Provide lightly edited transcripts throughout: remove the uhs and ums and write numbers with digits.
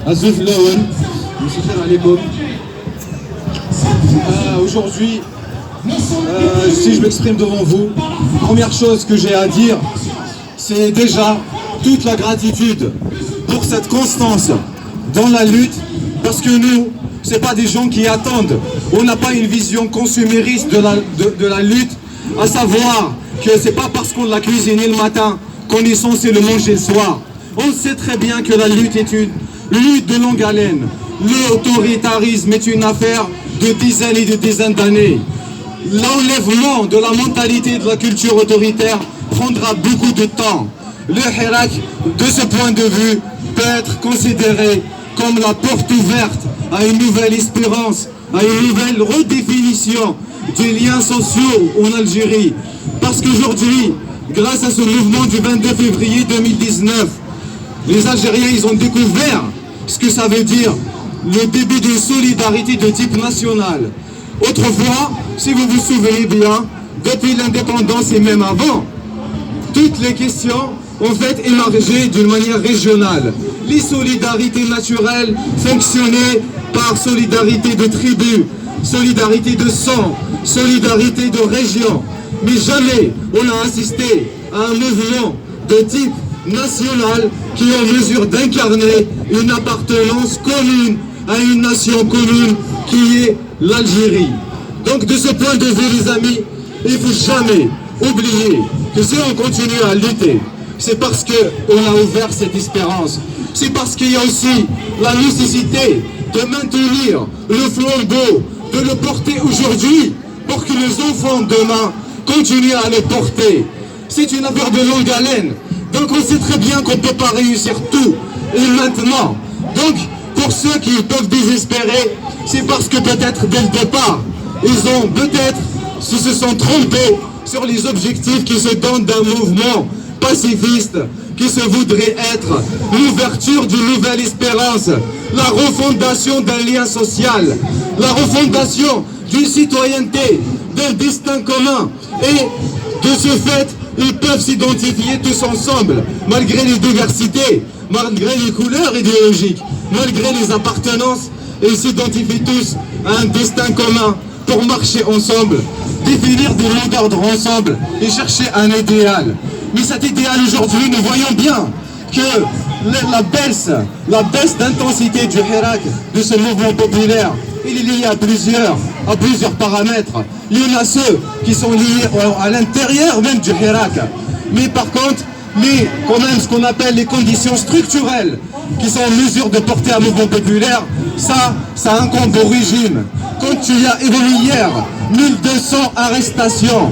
Azouf Lawan, Monsieur Khair Alaikum. Aujourd'hui, si je m'exprime devant vous, première chose que j'ai à dire, c'est déjà toute la gratitude pour cette constance dans la lutte, parce que nous, c'est pas des gens qui attendent. On n'a pas une vision consumériste de la lutte, à savoir que c'est pas parce qu'on l'a cuisiné le matin qu'on est censé le manger le soir. On sait très bien que la lutte est une lutte de longue haleine. L'autoritarisme est une affaire de dizaines et de dizaines d'années. L'enlèvement de la mentalité de la culture autoritaire prendra beaucoup de temps. Le Hirak, de ce point de vue, peut être considéré comme la porte ouverte à une nouvelle espérance, à une nouvelle redéfinition des liens sociaux en Algérie. Parce qu'aujourd'hui, grâce à ce mouvement du 22 février 2019, les Algériens, ils ont découvert ce que ça veut dire le début d'une solidarité de type national. Autrefois, si vous vous souvenez bien, depuis l'indépendance et même avant, toutes les questions ont fait émerger d'une manière régionale. Les solidarités naturelles fonctionnaient par solidarité de tribus, solidarité de sang, solidarité de région. Mais jamais on a assisté à un mouvement de type national qui est en mesure d'incarner une appartenance commune à une nation commune qui est l'Algérie. Donc de ce point de vue, les amis, il ne faut jamais oublier que si on continue à lutter, c'est parce qu'on a ouvert cette espérance. C'est parce qu'il y a aussi la nécessité de maintenir le flambeau, de le porter aujourd'hui pour que les enfants demain continuent à le porter. C'est une affaire de longue haleine. Donc on sait très bien qu'on ne peut pas réussir tout et maintenant. Donc pour ceux qui peuvent désespérer, c'est parce que peut-être dès le départ, ils ont peut-être se sont trompés sur les objectifs qui se donnent d'un mouvement pacifiste qui se voudrait être l'ouverture d'une nouvelle espérance, la refondation d'un lien social, la refondation d'une citoyenneté, d'un destin commun. Et de ce fait, ils peuvent s'identifier tous ensemble, malgré les diversités, malgré les couleurs idéologiques, malgré les appartenances, ils s'identifient tous à un destin commun pour marcher ensemble, définir des lignes d'ordre ensemble et chercher un idéal. Mais cet idéal aujourd'hui, nous voyons bien que la baisse d'intensité du Hirak, de ce mouvement populaire, il est lié à plusieurs paramètres. Il y en a ceux qui sont liés à l'intérieur même du Hirak. Mais par contre, quand même ce qu'on appelle les conditions structurelles qui sont en mesure de porter un mouvement populaire, ça incombe au régime. Quand tu as évolué hier, 1200 arrestations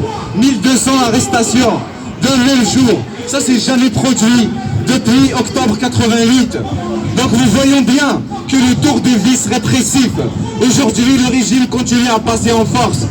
de même jour, ça s'est jamais produit depuis octobre 88. Donc nous voyons bien que le tour de vis répressif, aujourd'hui le régime continue à passer en force.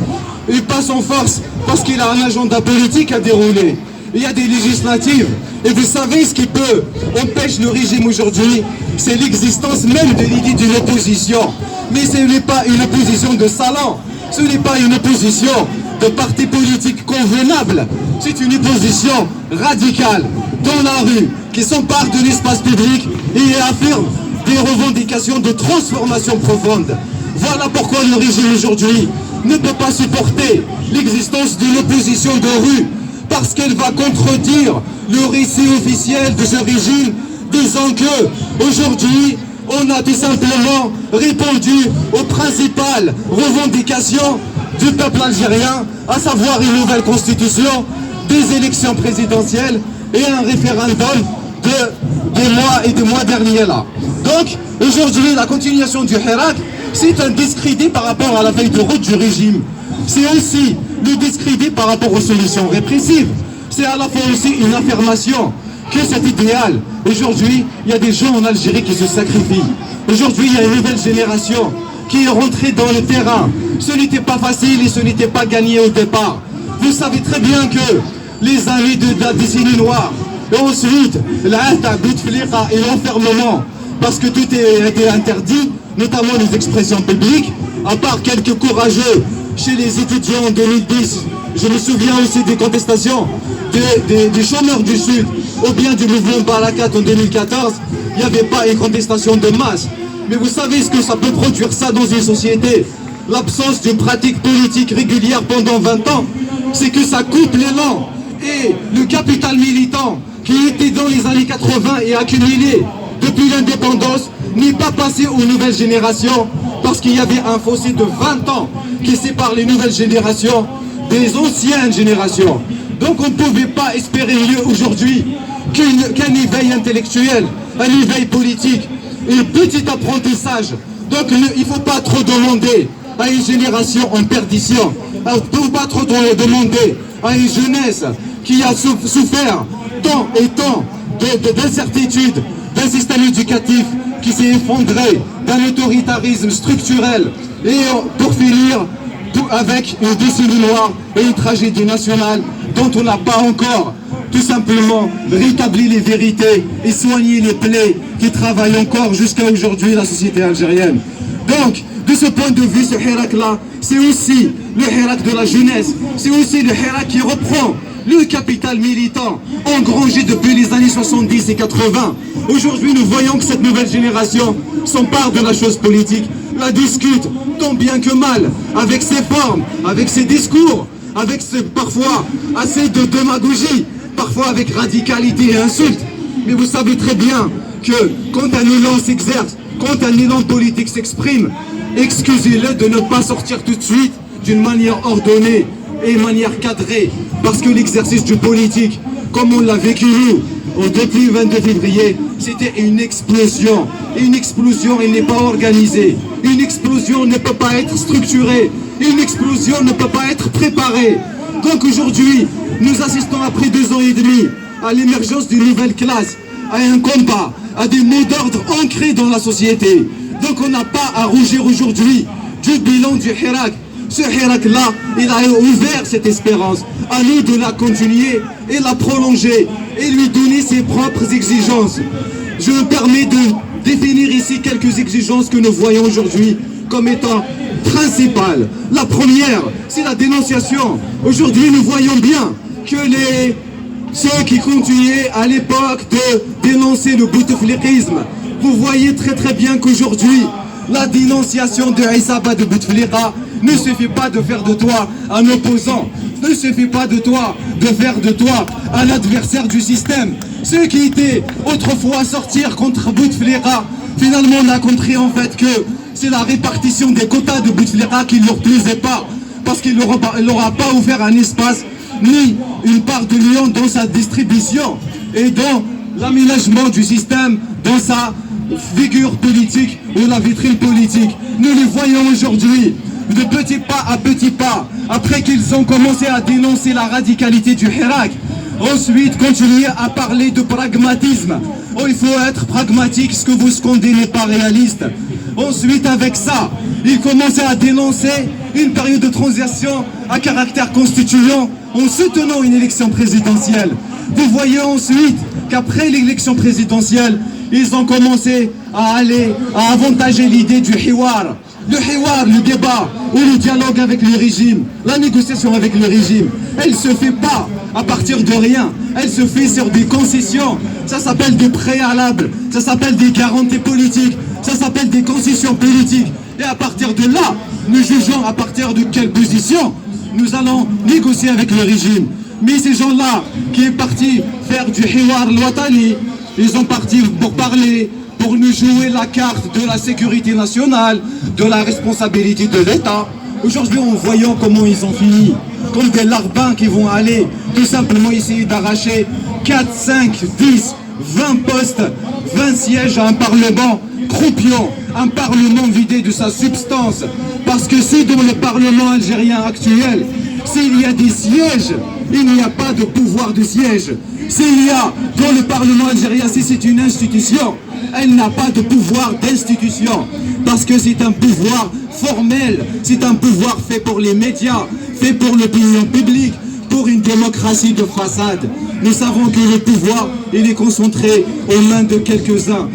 Il passe en force parce qu'il a un agenda politique à dérouler. Il y a des législatives. Et vous savez ce qui peut empêcher le régime aujourd'hui, c'est l'existence même de l'idée d'une opposition. Mais ce n'est pas une opposition de salon, ce n'est pas une opposition de parti politique convenable, c'est une opposition radicale dans la rue qui s'empare de l'espace public et affirme des revendications de transformation profonde. Voilà pourquoi le régime aujourd'hui ne peut pas supporter l'existence d'une opposition de rue, parce qu'elle va contredire le récit officiel de ce régime, disant que aujourd'hui on a tout simplement répondu aux principales revendications du peuple algérien, à savoir une nouvelle constitution, des élections présidentielles et un référendum des mois derniers là. Donc aujourd'hui la continuation du Hirak, c'est un discrédit par rapport à la feuille de route du régime. C'est aussi le discrédit par rapport aux solutions répressives. C'est à la fois aussi une affirmation que cet idéal, aujourd'hui, il y a des gens en Algérie qui se sacrifient. Aujourd'hui, il y a une nouvelle génération qui est rentrée dans le terrain. Ce n'était pas facile et ce n'était pas gagné au départ. Vous savez très bien que les années de la décennie noire, et ensuite, la Bouteflika et l'enfermement, parce que tout a été interdit, notamment les expressions publiques, à part quelques courageux chez les étudiants en 2010. Je me souviens aussi des contestations des chômeurs du Sud, ou bien du mouvement Barakat en 2014. Il n'y avait pas une contestation de masse. Mais vous savez ce que ça peut produire ça dans une société? L'absence d'une pratique politique régulière pendant 20 ans, c'est que ça coupe l'élan. Et le capital militant qui était dans les années 80 et accumulé depuis l'indépendance n'est pas passé aux nouvelles générations, parce qu'il y avait un fossé de 20 ans qui sépare les nouvelles générations des anciennes générations. Donc on ne pouvait pas espérer mieux aujourd'hui qu'un éveil intellectuel, un éveil politique, un petit apprentissage. Donc il ne faut pas trop demander à une génération en perdition, il ne faut pas trop demander à une jeunesse qui a souffert tant et tant d'incertitudes, d'un système éducatif qui s'est effondré, d'un autoritarisme structurel, et pour finir avec une décennie noire et une tragédie nationale dont on n'a pas encore tout simplement rétabli les vérités et soigné les plaies qui travaillent encore jusqu'à aujourd'hui la société algérienne. Donc, de ce point de vue, ce Hirak-là, c'est aussi le Hirak de la jeunesse, c'est aussi le Hirak qui reprend le capital militant engrangé depuis les années 70 et 80. Aujourd'hui, nous voyons que cette nouvelle génération s'empare de la chose politique, la discute tant bien que mal, avec ses formes, avec ses discours, avec parfois assez de démagogie, parfois avec radicalité et insulte. Mais vous savez très bien que quand un élan s'exerce, quand un élan politique s'exprime, excusez-le de ne pas sortir tout de suite d'une manière ordonnée et manière cadrée, parce que l'exercice du politique, comme on l'a vécu nous, depuis le 22 février, c'était une explosion. Et une explosion, elle n'est pas organisée. Une explosion ne peut pas être structurée. Une explosion ne peut pas être préparée. Donc aujourd'hui, nous assistons après 2 ans et demi à l'émergence d'une nouvelle classe, à un combat, à des mots d'ordre ancrés dans la société. Donc on n'a pas à rougir aujourd'hui du bilan du Hirak. Ce Hirak-là, il a ouvert cette espérance. À nous de la continuer et la prolonger et lui donner ses propres exigences. Je me permets de définir ici quelques exigences que nous voyons aujourd'hui comme étant principales. La première, c'est la dénonciation. Aujourd'hui, nous voyons bien que ceux qui continuaient à l'époque de dénoncer le bouteflikaisme, vous voyez très très bien qu'aujourd'hui, la dénonciation de Issa de Bouteflika ne suffit pas de faire de toi un opposant, ne suffit pas de faire de toi un adversaire du système. Ceux qui étaient autrefois sortir contre Bouteflika, finalement on a compris en fait que c'est la répartition des quotas de Bouteflika qui ne leur plaisait pas, parce qu'il n'aura pas ouvert un espace ni une part de lion dans sa distribution et dans l'aménagement du système, dans sa figure politique ou la vitrine politique. Nous les voyons aujourd'hui, de petit pas à petit pas, après qu'ils ont commencé à dénoncer la radicalité du Hirak. Ensuite, continuer à parler de pragmatisme. Oh, il faut être pragmatique, ce que vous scandez n'est pas réaliste. Ensuite, avec ça, ils commençaient à dénoncer une période de transition à caractère constituant en soutenant une élection présidentielle. Vous voyez ensuite qu'après l'élection présidentielle, ils ont commencé à avantager l'idée du hiwar. Le hiwar, le débat, ou le dialogue avec le régime, la négociation avec le régime, elle ne se fait pas à partir de rien, elle se fait sur des concessions. Ça s'appelle des préalables, ça s'appelle des garanties politiques, ça s'appelle des concessions politiques. Et à partir de là, nous jugeons à partir de quelle position nous allons négocier avec le régime. Mais ces gens-là qui sont partis faire du hiwar l'ouatani, ils sont partis pour parler, pour nous jouer la carte de la sécurité nationale, de la responsabilité de l'État. Aujourd'hui, en voyant comment ils ont fini, comme des larbins qui vont aller tout simplement essayer d'arracher 4, 5, 10, 20 postes, 20 sièges à un parlement croupion, un parlement vidé de sa substance. Parce que si dans le parlement algérien actuel, s'il y a des sièges, il n'y a pas de pouvoir de siège. S'il y a dans le parlement algérien, si c'est une institution, elle n'a pas de pouvoir d'institution, parce que c'est un pouvoir formel, c'est un pouvoir fait pour les médias, fait pour l'opinion publique, pour une démocratie de façade. Nous savons que le pouvoir, il est concentré aux mains de quelques-uns,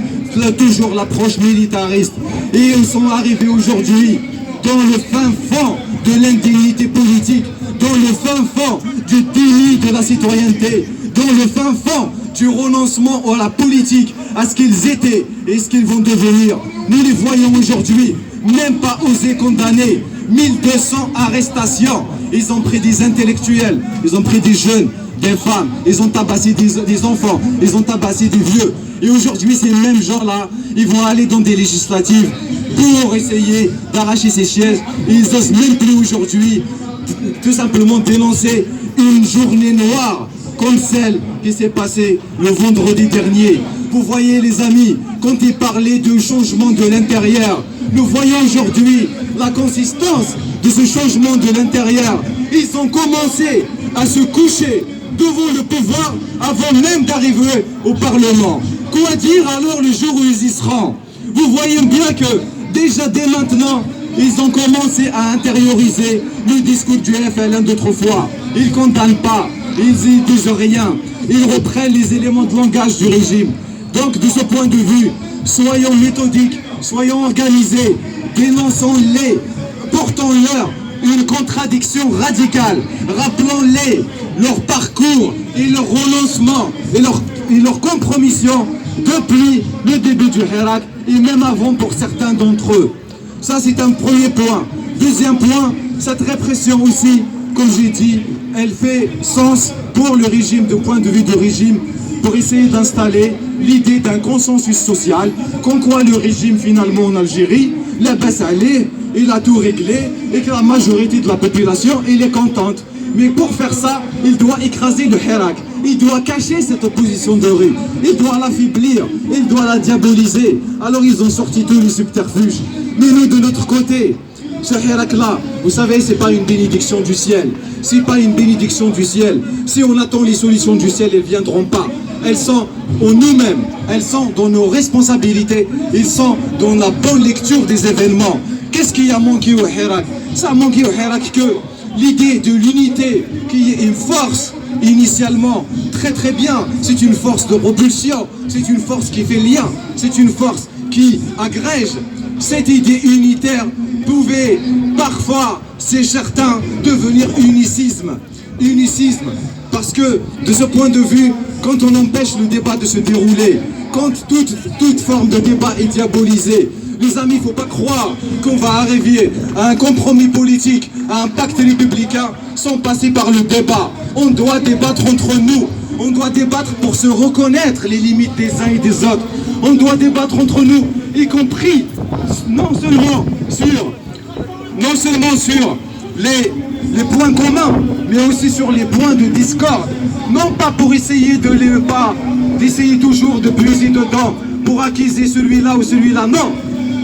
toujours l'approche militariste. Et ils sont arrivés aujourd'hui dans le fin fond de l'indignité politique, dans le fin fond du déni de la citoyenneté, dans le fin fond du renoncement à la politique, à ce qu'ils étaient et ce qu'ils vont devenir. Nous les voyons aujourd'hui, même pas oser condamner. 1200 arrestations. Ils ont pris des intellectuels, ils ont pris des jeunes, des femmes, ils ont tabassé des enfants, ils ont tabassé des vieux. Et aujourd'hui, ces mêmes gens-là, ils vont aller dans des législatives pour essayer d'arracher ces sièges. Ils n'osent même plus aujourd'hui tout simplement dénoncer une journée noire comme celle qui s'est passée le vendredi dernier. Vous voyez les amis, quand ils parlaient de changement de l'intérieur, nous voyons aujourd'hui la consistance de ce changement de l'intérieur. Ils ont commencé à se coucher devant le pouvoir avant même d'arriver au Parlement. Quoi dire alors le jour où ils y seront? Vous voyez bien que déjà dès maintenant, ils ont commencé à intérioriser le discours du FLN d'autrefois. Ils ne condamnent pas, ils ne disent rien, ils reprennent les éléments de langage du régime. Donc de ce point de vue, soyons méthodiques, soyons organisés, dénonçons-les, portons-leur une contradiction radicale, rappelons-les leur parcours et leur renoncement et leur compromission depuis le début du Hirak et même avant pour certains d'entre eux. Ça c'est un premier point. Deuxième point, cette répression aussi, comme j'ai dit, elle fait sens pour le régime, de point de vue du régime, pour essayer d'installer l'idée d'un consensus social, comme quoi le régime finalement en Algérie, la baisse allée, il a tout réglé et que la majorité de la population elle est contente. Mais pour faire ça, il doit écraser le Hirak, il doit cacher cette opposition de rue, il doit l'affaiblir, il doit la diaboliser. Alors ils ont sorti tous les subterfuges. Mais nous de notre côté, ce Hirak-là, vous savez, c'est pas une bénédiction du ciel. C'est pas une bénédiction du ciel. Si on attend les solutions du ciel, elles ne viendront pas. Elles sont en nous-mêmes, elles sont dans nos responsabilités, elles sont dans la bonne lecture des événements. Qu'est-ce qui a manqué au Hirak? Ça a manqué au Hirak que l'idée de l'unité, qui est une force initialement très très bien. C'est une force de propulsion, c'est une force qui fait lien, c'est une force qui agrège. Cette idée unitaire pouvait parfois, c'est certain, devenir unicisme. Unicisme, parce que de ce point de vue, quand on empêche le débat de se dérouler, quand toute forme de débat est diabolisée, les amis, il ne faut pas croire qu'on va arriver à un compromis politique, à un pacte républicain sans passer par le débat. On doit débattre entre nous, on doit débattre pour se reconnaître les limites des uns et des autres. On doit débattre entre nous, y compris non seulement sur les points communs, mais aussi sur les points de discorde. Non pas pour essayer d'essayer toujours de puiser dedans, pour acquiser celui-là ou celui-là, non.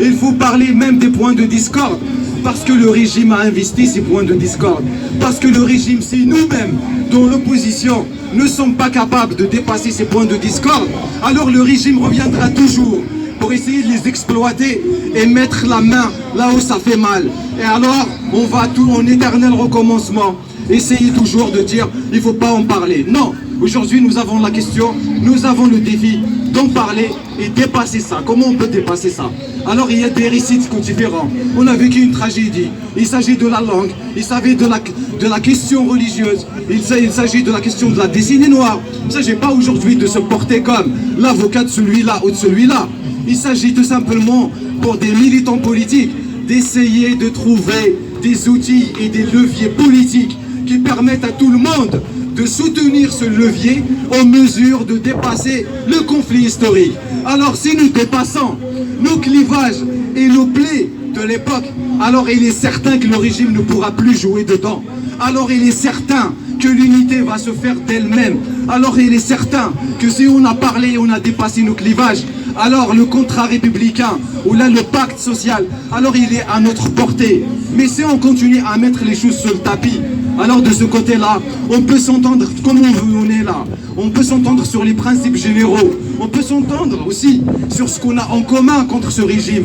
Il faut parler même des points de discorde, parce que le régime a investi ces points de discorde. Parce que le régime, si nous-mêmes, dans l'opposition, ne sommes pas capables de dépasser ces points de discorde, alors le régime reviendra toujours pour essayer de les exploiter et mettre la main là où ça fait mal. Et alors, on va tout en éternel recommencement, essayer toujours de dire, il ne faut pas en parler. Non, aujourd'hui nous avons la question, nous avons le défi d'en parler et dépasser ça. Comment on peut dépasser ça? Alors il y a des récits différents. On a vécu une tragédie. Il s'agit de la langue, il s'agit de la question religieuse, il s'agit de la question de la destinée noire. Il ne s'agit pas aujourd'hui de se porter comme l'avocat de celui-là ou de celui-là. Il s'agit tout simplement pour des militants politiques d'essayer de trouver des outils et des leviers politiques qui permettent à tout le monde de soutenir ce levier en mesure de dépasser le conflit historique. Alors si nous dépassons nos clivages et nos plaies de l'époque, alors il est certain que le régime ne pourra plus jouer dedans. Alors il est certain que l'unité va se faire d'elle-même. Alors il est certain que si on a parlé, on a dépassé nos clivages, alors le contrat républicain, ou là le pacte social, alors il est à notre portée. Mais si on continue à mettre les choses sur le tapis, alors de ce côté-là, on peut s'entendre comme on est là. On peut s'entendre sur les principes généraux. On peut s'entendre aussi sur ce qu'on a en commun contre ce régime.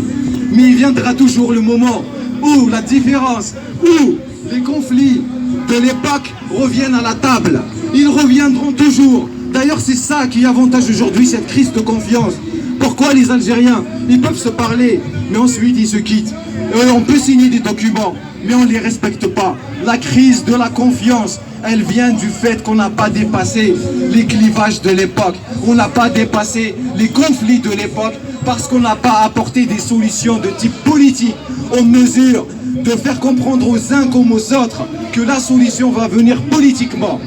Mais il viendra toujours le moment où la différence, où les conflits de l'époque reviennent à la table. Ils reviendront toujours. D'ailleurs, c'est ça qui avantage aujourd'hui cette crise de confiance. Pourquoi les Algériens, ils peuvent se parler, mais ensuite ils se quittent. On peut signer des documents, mais on ne les respecte pas. La crise de la confiance, elle vient du fait qu'on n'a pas dépassé les clivages de l'époque. On n'a pas dépassé les conflits de l'époque parce qu'on n'a pas apporté des solutions de type politique en mesure de faire comprendre aux uns comme aux autres que la solution va venir politiquement.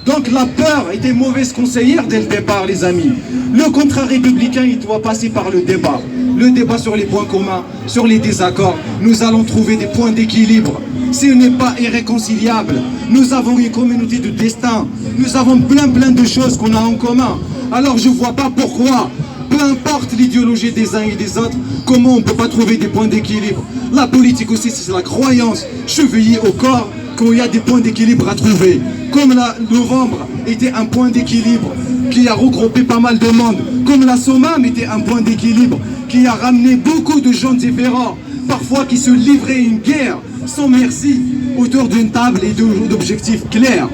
Donc la peur était mauvaise conseillère dès le départ, les amis. Le contrat républicain, il doit passer par le débat. Le débat sur les points communs, sur les désaccords. Nous allons trouver des points d'équilibre. Ce n'est pas irréconciliable. Nous avons une communauté de destin. Nous avons plein de choses qu'on a en commun. Alors je ne vois pas pourquoi, peu importe l'idéologie des uns et des autres, comment on ne peut pas trouver des points d'équilibre. La politique aussi, c'est la croyance chevillée au corps qu'il y a des points d'équilibre à trouver. Comme novembre était un point d'équilibre qui a regroupé pas mal de monde, comme la SOMAM était un point d'équilibre qui a ramené beaucoup de gens différents, parfois qui se livraient une guerre sans merci autour d'une table et d'objectifs clairs.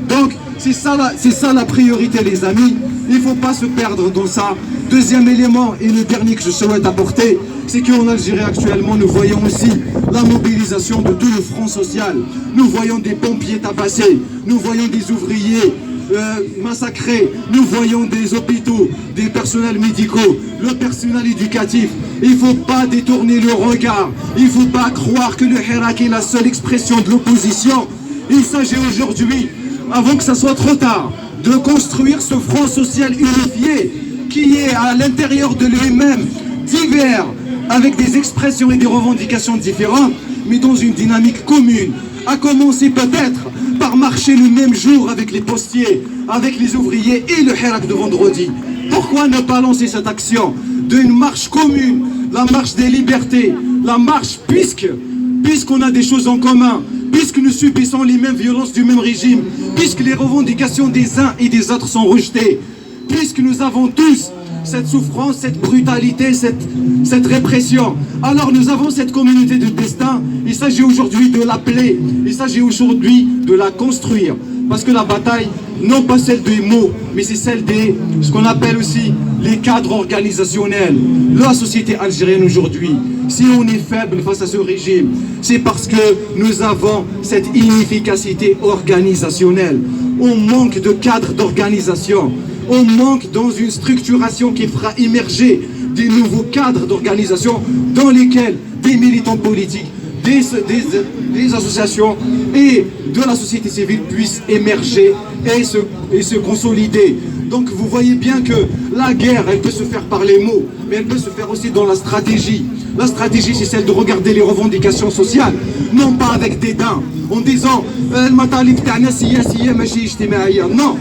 Donc c'est ça la priorité, les amis. Il ne faut pas se perdre dans ça. Deuxième élément et le dernier que je souhaite apporter, c'est qu'en Algérie actuellement, nous voyons aussi la mobilisation de tout le front social. Nous voyons des pompiers tabassés, nous voyons des ouvriers massacrés, nous voyons des hôpitaux, des personnels médicaux, le personnel éducatif. Il ne faut pas détourner le regard, il ne faut pas croire que le Hirak est la seule expression de l'opposition. Il s'agit aujourd'hui, avant que ça soit trop tard, de construire ce front social unifié qui est à l'intérieur de lui-même divers, avec des expressions et des revendications différentes, mais dans une dynamique commune. À commencer peut-être par marcher le même jour avec les postiers, avec les ouvriers et le Hirak de vendredi. Pourquoi ne pas lancer cette action d'une marche commune, la marche des libertés, la marche puisqu'on a des choses en commun, puisque nous subissons les mêmes violences du même régime, puisque les revendications des uns et des autres sont rejetées, puisque nous avons tous cette souffrance, cette brutalité, cette répression. Alors nous avons cette communauté de destin. Il s'agit aujourd'hui de l'appeler, il s'agit aujourd'hui de la construire. Parce que la bataille, non pas celle des mots, mais c'est celle des, ce qu'on appelle aussi les cadres organisationnels. La société algérienne aujourd'hui, si on est faible face à ce régime, c'est parce que nous avons cette inefficacité organisationnelle. On manque de cadres d'organisation. On manque dans une structuration qui fera émerger des nouveaux cadres d'organisation dans lesquels des militants politiques, des associations et de la société civile puissent émerger et se consolider. Donc vous voyez bien que la guerre, elle peut se faire par les mots, mais elle peut se faire aussi dans la stratégie. La stratégie, c'est celle de regarder les revendications sociales, non pas avec dédain, en disant non.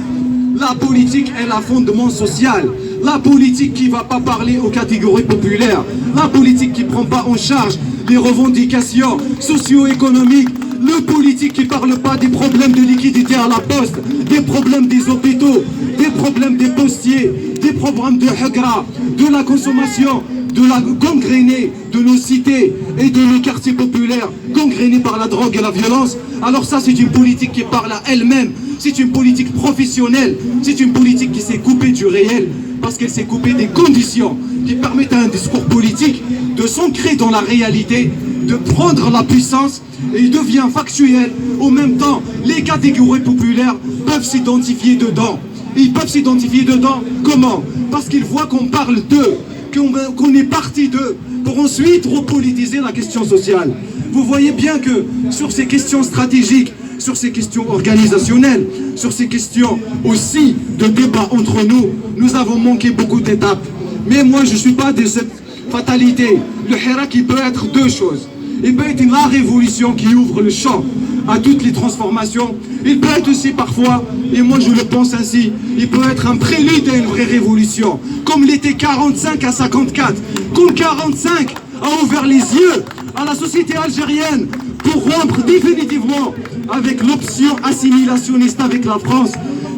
La politique est un fondement social. La politique qui ne va pas parler aux catégories populaires. La politique qui ne prend pas en charge les revendications socio-économiques. Le politique qui ne parle pas des problèmes de liquidité à la poste, des problèmes des hôpitaux, des problèmes des postiers, des problèmes de Hagra, de la consommation, de la gangrénée de nos cités et de nos quartiers populaires, gangrénés par la drogue et la violence. Alors ça, c'est une politique qui parle à elle-même. C'est une politique professionnelle, c'est une politique qui s'est coupée du réel parce qu'elle s'est coupée des conditions qui permettent à un discours politique de s'ancrer dans la réalité, de prendre la puissance et il devient factuel. En même temps, les catégories populaires peuvent s'identifier dedans. Ils peuvent s'identifier dedans comment? Parce qu'ils voient qu'on parle d'eux, qu'on est parti d'eux, pour ensuite repolitiser la question sociale. Vous voyez bien que sur ces questions stratégiques, sur ces questions organisationnelles, sur ces questions aussi de débat entre nous, nous avons manqué beaucoup d'étapes. Mais moi, je ne suis pas de cette fatalité. Le Hirak, il peut être deux choses. Il peut être la révolution qui ouvre le champ à toutes les transformations. Il peut être aussi parfois, et moi je le pense ainsi, il peut être un prélude à une vraie révolution. Comme l'était 45 à 54. Comme 45 a ouvert les yeux à la société algérienne pour rompre définitivement avec l'option assimilationniste avec la France,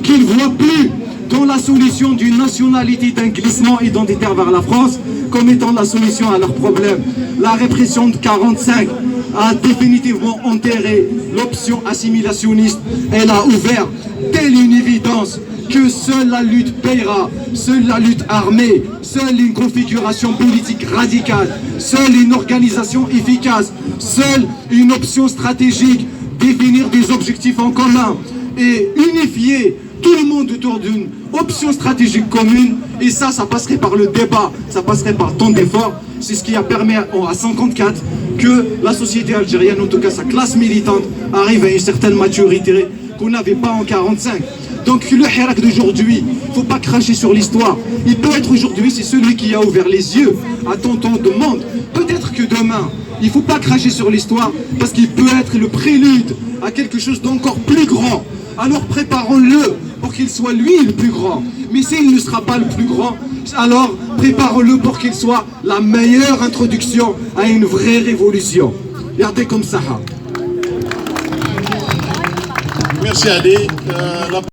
qu'ils ne voient plus dans la solution d'une nationalité, d'un glissement identitaire vers la France comme étant la solution à leurs problèmes. La répression de 45 a définitivement enterré l'option assimilationniste. Elle a ouvert, telle une évidence, que seule la lutte payera, seule la lutte armée, seule une configuration politique radicale, seule une organisation efficace, seule une option stratégique, définir des objectifs en commun et unifier tout le monde autour d'une option stratégique commune. Et ça passerait par le débat, ça passerait par tant d'efforts. C'est ce qui a permis à 54 que la société algérienne, en tout cas sa classe militante, arrive à une certaine maturité qu'on n'avait pas en 45. Donc le Hirak d'aujourd'hui, il ne faut pas cracher sur l'histoire. Il peut être aujourd'hui, c'est celui qui a ouvert les yeux à tant de monde. Peut-être que demain, il ne faut pas cracher sur l'histoire parce qu'il peut être le prélude à quelque chose d'encore plus grand. Alors préparons-le pour qu'il soit lui le plus grand. Mais s'il ne sera pas le plus grand, alors préparons-le pour qu'il soit la meilleure introduction à une vraie révolution. Regardez comme ça. Merci Ali.